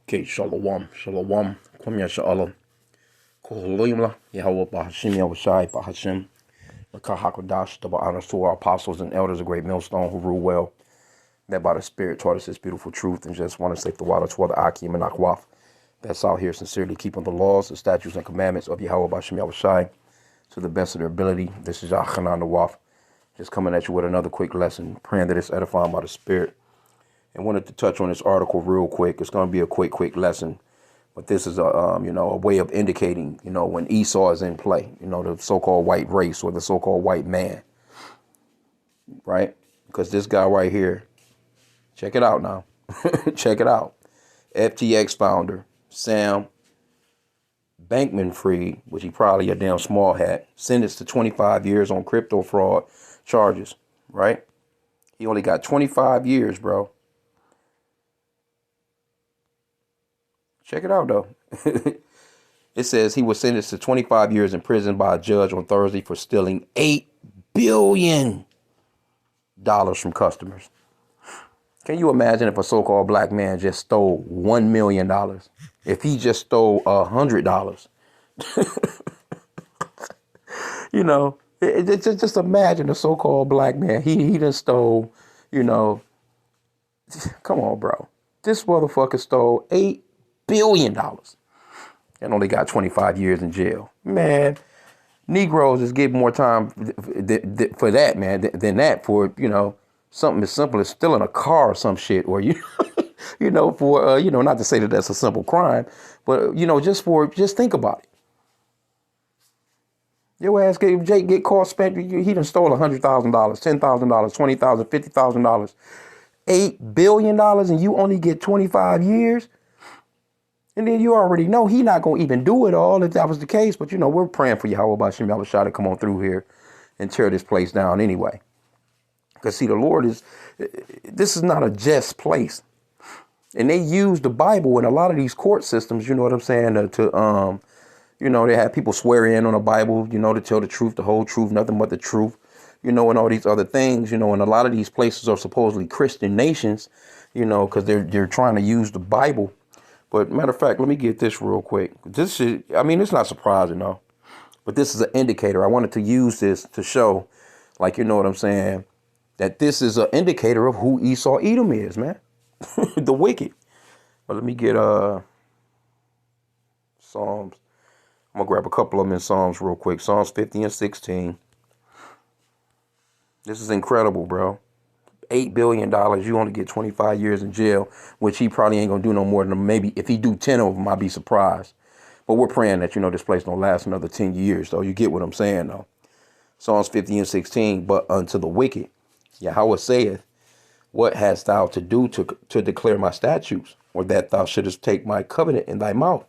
Okay, shalom, shalom, kwam yasha'Allah, koholimla, Yahweh Bahashim, Yahushai, Bahashim, Makahakodash, double honors to our apostles and elders, a great millstone who rule well, that by the Spirit taught us this beautiful truth, and just want to say the water toward the H.I.M and Akwaf, that's out here sincerely keeping the laws, the statutes, and commandments of Yahweh Bahashim, Yahushai, to the best of their ability. This is Yachanan the Waf, just coming at you with another quick lesson, praying that it's edifying by the Spirit. And wanted to touch on this article real quick. It's going to be a quick lesson, but this is a way of indicating, when Esau is in play, the so-called white race or the so-called white man, right? Because this guy right here, check it out now, check it out. FTX founder Sam Bankman-Fried, which he probably a damn small hat, sentenced to 25 years on crypto fraud charges, right? He only got 25 years, bro. Check it out, though. It says he was sentenced to 25 years in prison by a judge on Thursday for stealing $8 billion from customers. Can you imagine if a so-called black man just stole $1 million? If he just stole $100? Just imagine a so-called black man. He done stole, come on, bro. This motherfucker stole $8 billion and only got 25 years in jail. Man, Negroes is getting more time for that, man, than that for, something as simple as stealing a car or some shit, or, for, not to say that that's a simple crime, but, just think about it. Your ass get caught spent, he done stole $100,000, $10,000, $20,000, $50,000, $8 billion, and you only get 25 years. And then you already know he not going to even do it all if that was the case. But, we're praying for Yahweh Bahashim Yahushai to come on through here and tear this place down anyway. Because, see, the Lord this is not a just place. And they use the Bible in a lot of these court systems, you know what I'm saying, they have people swear in on the Bible, to tell the truth, the whole truth, nothing but the truth, and all these other things, and a lot of these places are supposedly Christian nations, because they're trying to use the Bible. But matter of fact, let me get this real quick. It's not surprising, though. But this is an indicator. I wanted to use this to show, what I'm saying, that this is an indicator of who Esau Edom is, man. The wicked. But let me get Psalms. I'm going to grab a couple of them in Psalms real quick. Psalms 50 and 16. This is incredible, bro. $8 billion, you only get 25 years in jail, which he probably ain't gonna do no more than maybe if he do 10 of them, I'd be surprised. But we're praying that, this place don't last another 10 years, though. You get what I'm saying, though. Psalms 50 and 16, but unto the wicked, Yahweh saith, what hast thou to do to declare my statutes, or that thou shouldest take my covenant in thy mouth,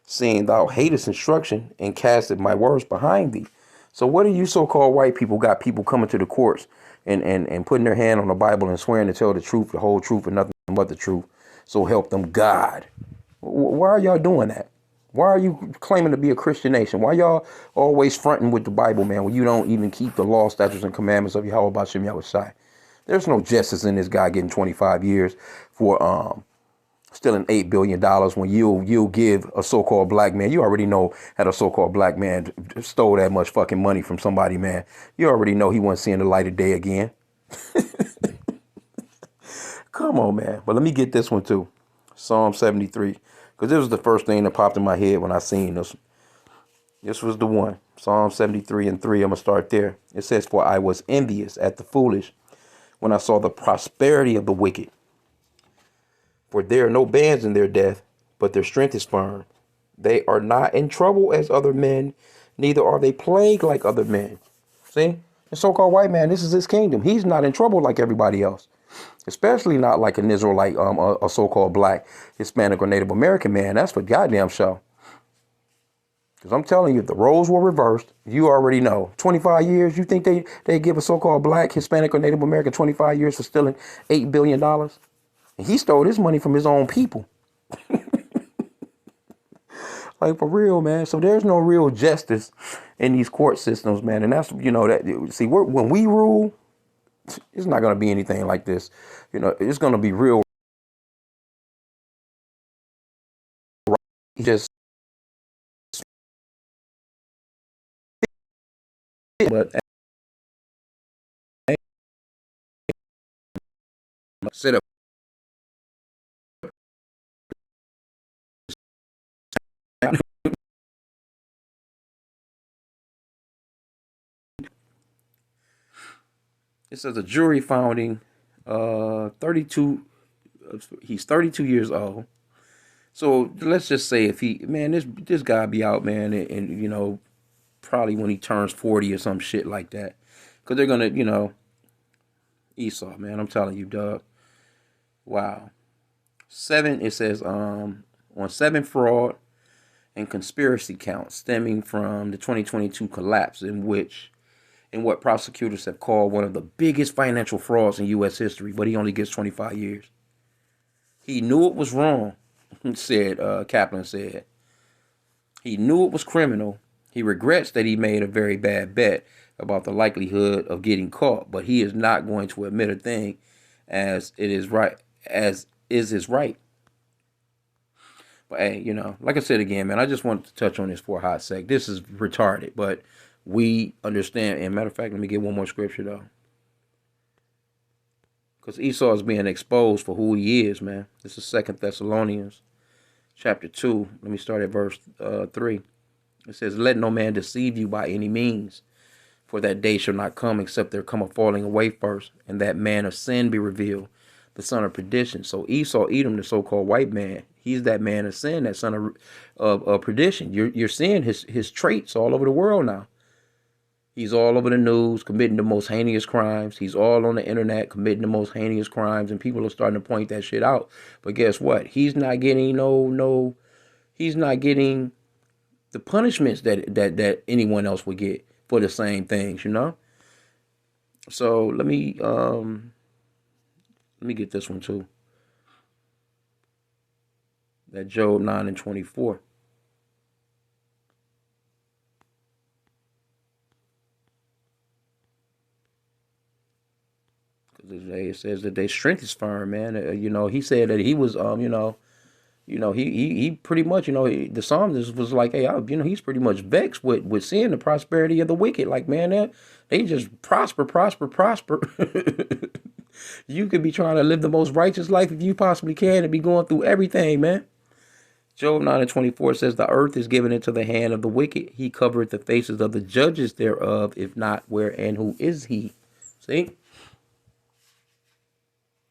seeing thou hatest instruction and casteth my words behind thee? So what do you so-called white people got people coming to the courts and putting their hand on the Bible and swearing to tell the truth, the whole truth, and nothing but the truth? So help them God. Why are y'all doing that? Why are you claiming to be a Christian nation? Why y'all always fronting with the Bible, man, when you don't even keep the law, statutes, and commandments of Yahweh Bahashim Yahushai? There's no justice in this guy getting 25 years for stealing $8 billion when you'll give a so-called black man. You already know that a so-called black man stole that much fucking money from somebody, man. You already know he wasn't seeing the light of day again. Come on, man. But let me get this one too. Psalm 73. Because this was the first thing that popped in my head when I seen this. This was the one. Psalm 73 and 3. I'm going to start there. It says, for I was envious at the foolish when I saw the prosperity of the wicked. For there are no bands in their death, but their strength is firm. They are not in trouble as other men, neither are they plagued like other men. See? The so-called white man, this is his kingdom. He's not in trouble like everybody else. Especially not like an Israelite, a so-called black, Hispanic, or Native American man. That's for goddamn show. Because I'm telling you, if the roles were reversed, you already know. 25 years, you think they give a so-called black, Hispanic, or Native American 25 years for stealing $8 billion? And he stole this money from his own people. Like, for real, man. So there's no real justice in these court systems, man. And that's, when we rule, it's not going to be anything like this. It's going to be real but set up. It says a jury found him 32. He's 32 years old. So let's just say if he, man, this guy be out, man, and you know, probably when he turns 40 or some shit like that, because they're gonna, you know, Esau, man, I'm telling you, Doug. Wow. Seven. It says on seven fraud and conspiracy counts stemming from the 2022 collapse, in what prosecutors have called one of the biggest financial frauds in U.S. history, but he only gets 25 years. He knew it was wrong, said Kaplan said. He knew it was criminal. He regrets that he made a very bad bet about the likelihood of getting caught, but he is not going to admit a thing as it is right, as is his right. But hey, you know, like I said again, man, I just wanted to touch on this for a hot sec. This is retarded, but we understand. And matter of fact, let me get one more scripture though, because Esau is being exposed for who he is, man. This is Second Thessalonians chapter 2. Let me start at verse 3. It says, "Let no man deceive you by any means, for that day shall not come except there come a falling away first, and that man of sin be revealed, the son of perdition." So Esau, Edom, the so-called white man, he's that man of sin, that son of perdition. You're seeing his traits all over the world now. He's all over the news committing the most heinous crimes. He's all on the internet committing the most heinous crimes, and people are starting to point that shit out. But guess what? He's not getting he's not getting the punishments that anyone else would get for the same things, you know? So let me get this one too. That Job 9:24. It says that their strength is firm, man. You know, he said that he was, he pretty much, the psalmist was like, hey, he's pretty much vexed with seeing the prosperity of the wicked. Like, man, they just prosper, prosper, prosper. You could be trying to live the most righteous life if you possibly can and be going through everything, man. Job 9:24 says, the earth is given into the hand of the wicked. He covereth the faces of the judges thereof. If not, where and who is he? See?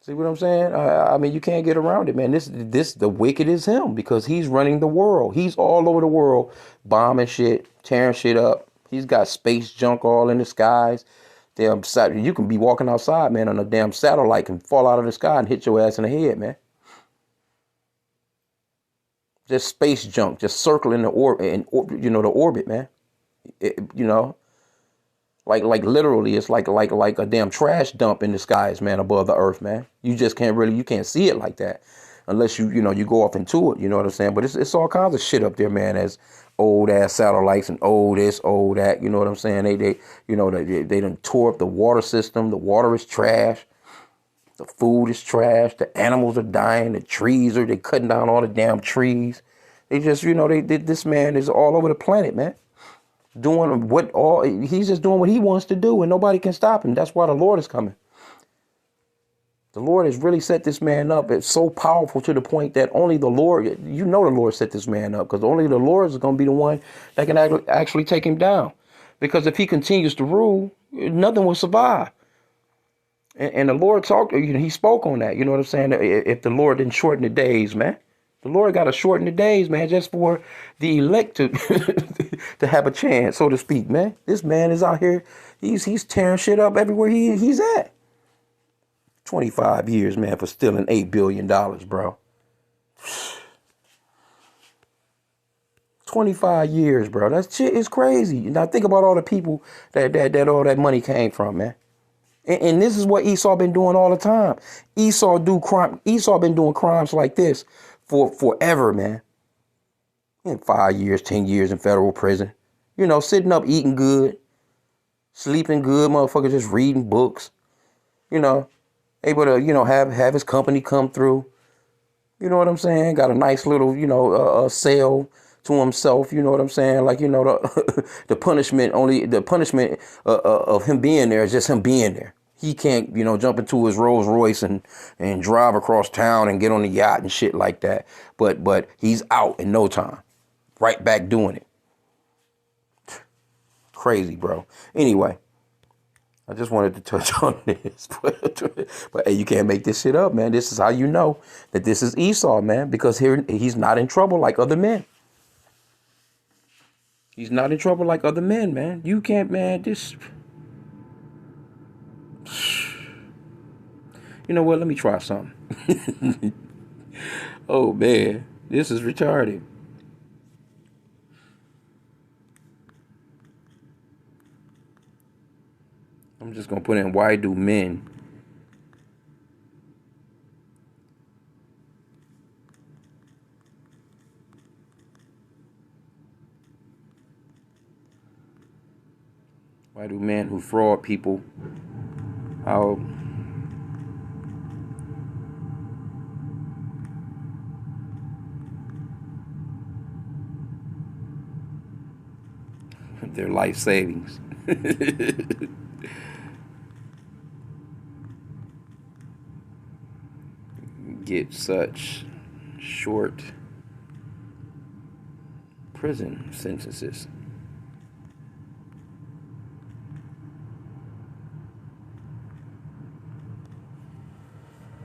See what I'm saying? I mean, you can't get around it, man. The wicked is him because he's running the world. He's all over the world, bombing shit, tearing shit up. He's got space junk all in the skies. Damn, you can be walking outside, man, on a damn satellite and fall out of the sky and hit your ass in the head, man. Just space junk, just circling the the orbit, man. You know, like literally, it's like a damn trash dump in the skies, man, above the earth, man. You just you can't see it like that unless you go off into it. You know what I'm saying? But it's all kinds of shit up there, man. As old ass satellites and old this, old that. You know what I'm saying? They done tore up the water system. The water is trash. The food is trash. The animals are dying. The trees they cutting down all the damn trees. They just this man is all over the planet, man. He's just doing what he wants to do, and nobody can stop him. That's why the Lord is coming. The Lord has really set this man up. It's so powerful to the point that only the Lord, the Lord set this man up, because only the Lord is going to be the one that can actually take him down. Because if he continues to rule, nothing will survive. And the Lord he spoke on that. You know what I'm saying? If the Lord didn't shorten the days, man. The Lord got to shorten the days, man, just for the elect to to have a chance, so to speak, man. This man is out here. He's tearing shit up everywhere he's at. 25 years, man, for stealing $8 billion, bro. 25 years, bro. That shit is crazy. Now think about all the people that all that money came from, man. And this is what Esau been doing all the time. Esau been doing crimes like this for forever, man. In 5 years, 10 years in federal prison. Sitting up, eating good, sleeping good, motherfucker, just reading books. Able to, have his company come through. You know what I'm saying? Got a nice little, cell to himself. You know what I'm saying? Like, the punishment of him being there is just him being there. He can't, jump into his Rolls Royce and drive across town and get on the yacht and shit like that. But he's out in no time, right back doing it. Crazy, bro. Anyway, I just wanted to touch on this, but hey, you can't make this shit up, man. This is how you know that this is Esau, man, because here he's not in trouble like other men. He's not in trouble like other men, man. You can't, man. This, you know what? Let me try something. Oh man, this is retarded. I'm just gonna put in why do men who fraud people, how their life savings get such short prison sentences.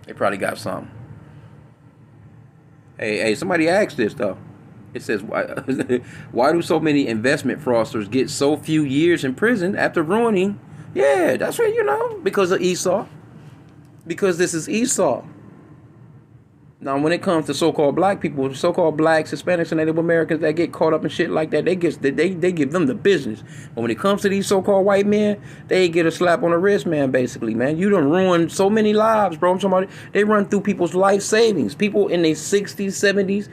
They probably got something. Hey, somebody asked this though. It says, why do so many investment fraudsters get so few years in prison after ruining? Yeah, that's right, because of Esau. Because this is Esau. Now, when it comes to so-called black people, so-called blacks, Hispanics, and Native Americans that get caught up in shit like that, they give them the business. But when it comes to these so-called white men, they get a slap on the wrist, man, basically, man. You done ruined so many lives, bro. They run through people's life savings. People in their 60s, 70s,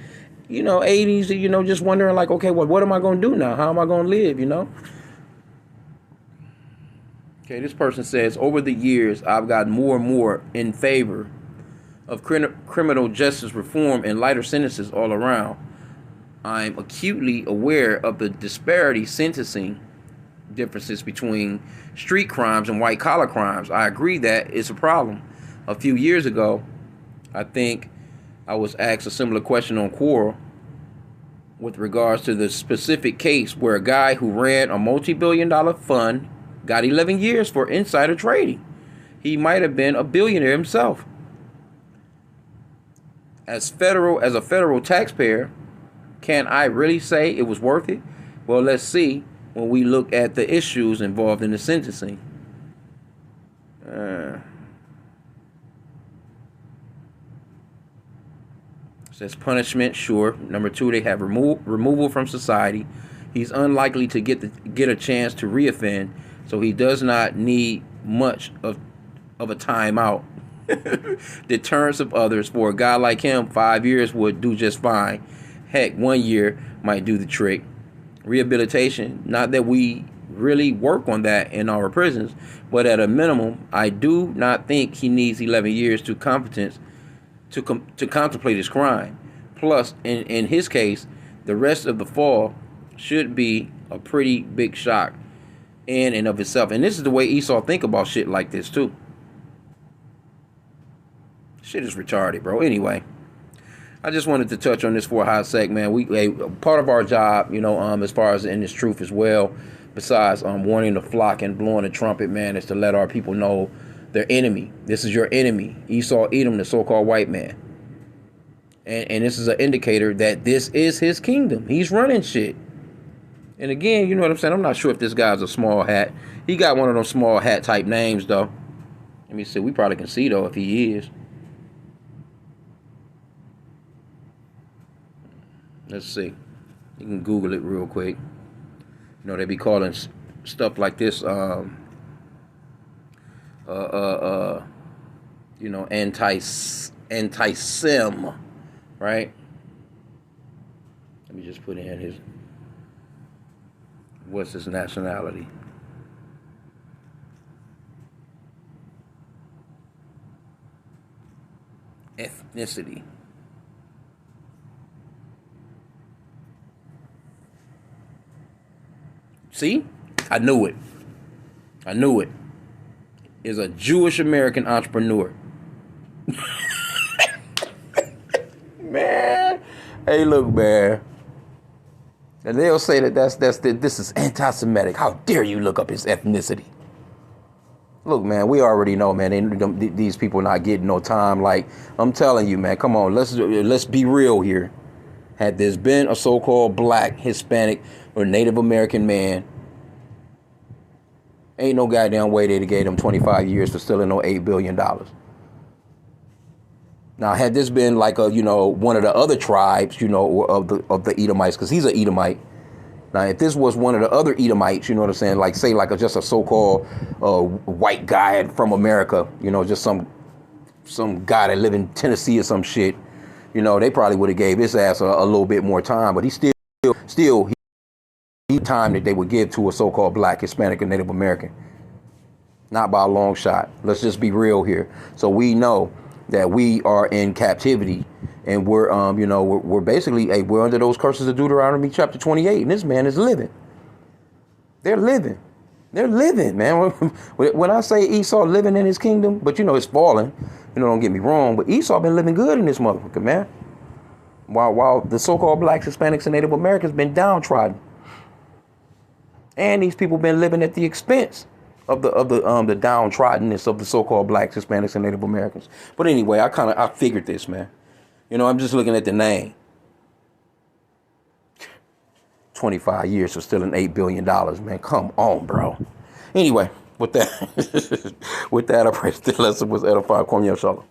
80s, just wondering like, okay, what am I going to do now? How am I going to live, Okay, this person says, over the years, I've gotten more and more in favor of criminal justice reform and lighter sentences all around. I'm acutely aware of the disparity sentencing differences between street crimes and white collar crimes. I agree that it's a problem. A few years ago, I think I was asked a similar question on Quora with regards to the specific case where a guy who ran a multi-billion-dollar fund got 11 years for insider trading. He might have been a billionaire himself. As a federal taxpayer, can I really say it was worth it? Well, let's see when we look at the issues involved in the sentencing. Says punishment, sure. Number 2, they have removal from society. He's unlikely to get a chance to reoffend, so he does not need much of a timeout. Deterrence of others. For a guy like him, 5 years would do just fine. Heck, 1 year might do the trick. Rehabilitation, not that we really work on that in our prisons, but at a minimum, I do not think he needs 11 years to competence to contemplate his crime. Plus, in his case, the rest of the fall should be a pretty big shock in and of itself. And this is the way Esau think about shit like this too. Shit is retarded, bro. Anyway, I just wanted to touch on this for a hot sec, man. Part of our job, as far as in this truth as well, besides warning the flock and blowing the trumpet, man, is to let our people know their enemy. This is your enemy, Esau Edom, the so-called white man. And this is an indicator that this is his kingdom. He's running shit. And again, you know what I'm saying? I'm not sure if this guy's a small hat. He got one of those small hat type names, though. Let me see. We probably can see, though, if he is. Let's see. You can Google it real quick. They be calling stuff like this, anti-sim, right? Let me just put in what's his nationality? Ethnicity. See? I knew it. I knew it. Is a Jewish American entrepreneur. Man. Hey, look, man. And they'll say that this is anti-Semitic. How dare you look up his ethnicity? Look, man, we already know, man. These people not getting no time. Like, I'm telling you, man. Come on, let's be real here. Had this been a so-called black, Hispanic, or Native American man, ain't no goddamn way they'd have gave them 25 years for stealing no $8 billion. Now, had this been like one of the other tribes, of the Edomites, because he's an Edomite. Now, if this was one of the other Edomites, you know what I'm saying, like, say, like just a so-called white guy from America, just some guy that live in Tennessee or some shit, they probably would have gave his ass a little bit more time. But he time that they would give to a so-called black, Hispanic, or Native American. Not by a long shot. Let's just be real here. So we know that we are in captivity, and we're we're basically we're under those curses of Deuteronomy chapter 28, and this man is living. They're living, man. When I say Esau living in his kingdom, but it's falling, don't get me wrong, but Esau been living good in this motherfucker, man. While the so-called blacks, Hispanics, and Native Americans been downtrodden, and these people been living at the expense of the downtroddenness of the so-called blacks, Hispanics, and Native Americans. But anyway, I figured this, man. I'm just looking at the name. 25 years for stealing $8 billion, man. Come on, bro. Anyway, with that, I pray the lesson was edifying. Kwam Yam Shalom.